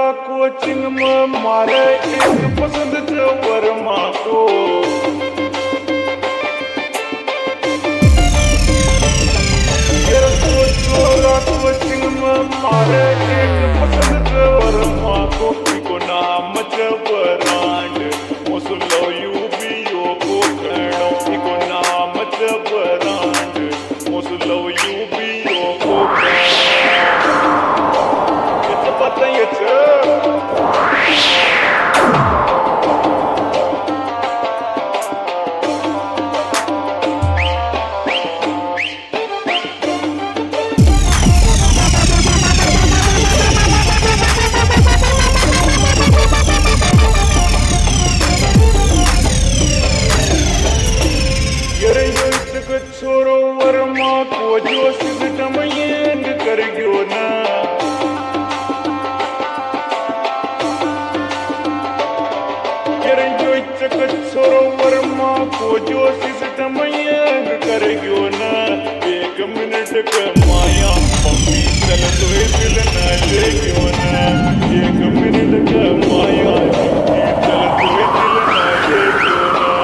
coaching में मारे एक पसंद च वर्मा को कोचिंग में मारे एक पसंद च वर्मा को इको नाम च बरांड मोसलो यू भी यो को कणो इको नाम च बरांड मोसलो यू भी यो को पता ये छोरो वर्मा को जो सिस्टम येंद कर गयो ना छोरो वर्मा को जो सिस्टम येंद कर गयो ना एक मिनट कमाया मम्मी चल तो दिल न ले गयो ना एक मिनट कमाया मम्मी चल तो दिल न ले गयो ना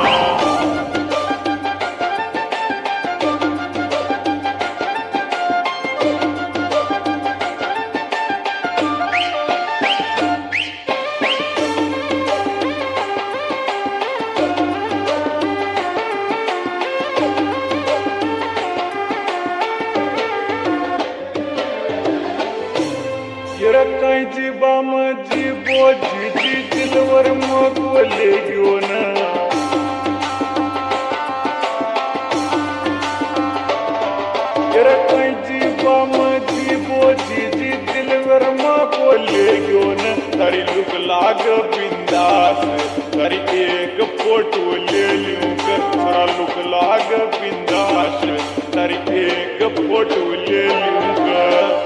कहीं जीबा में जीबो जीजी दिलवर मगो ले गयो ना कहीं जीबा में जीबो जीजी दिलवर मगो ले गयो ना तारी लुक लाग बिंदास तारी एक फोटो ले लूं कर थोड़ा लुक लाग बिंदास तारी एक फोटो ले लूं कर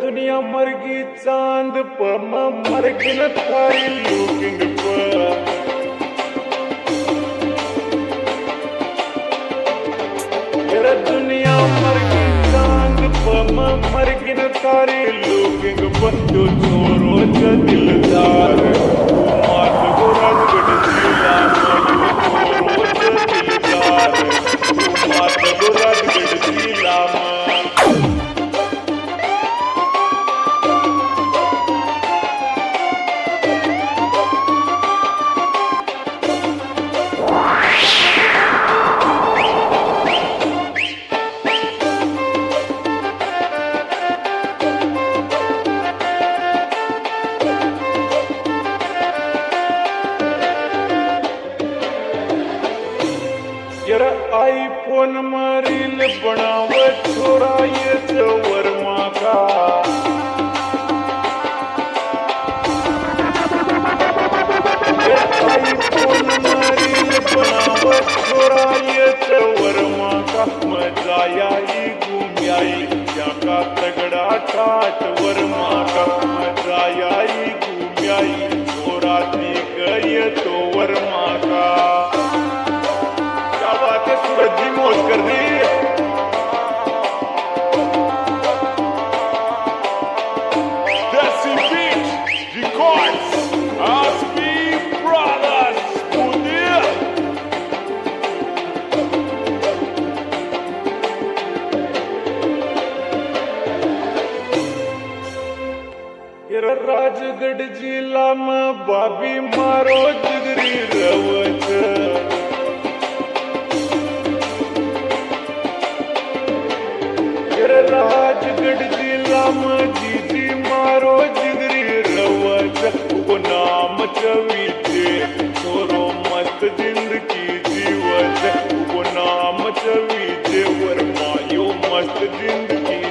दुनिया मरगी चांद पर मरगी न थारी लुकिंग पर दुनिया मरगी चांद पर मरगी न थारी लुकिंग पर जो छोरो च दिलदार मात गोराज गढ़ छोरो च दिलदार मात गोराज गढ़ आईफोन में रील बनाव छोरा ये वर्मा का आईफोन में रील बनाव छोरा ये वर्मा का मजा आई घूम आई यहाँ का तगड़ा ठाट वर्मा का मजा आई घूम आई छोरा दिख गई तो वर्मा का सूरज जी मौज कर दी Desi Beat Records Aspi Brothers Studio Rajgarh जिला में बाबी मारो जिगरी रवच राजगढ़ जिला में जीजी मारो जिगरी रवच को नाम चवीचे छोरो मस्त जिंदगी जीवच को नाम चवीचे वर्मा यो मस्त जिंदगी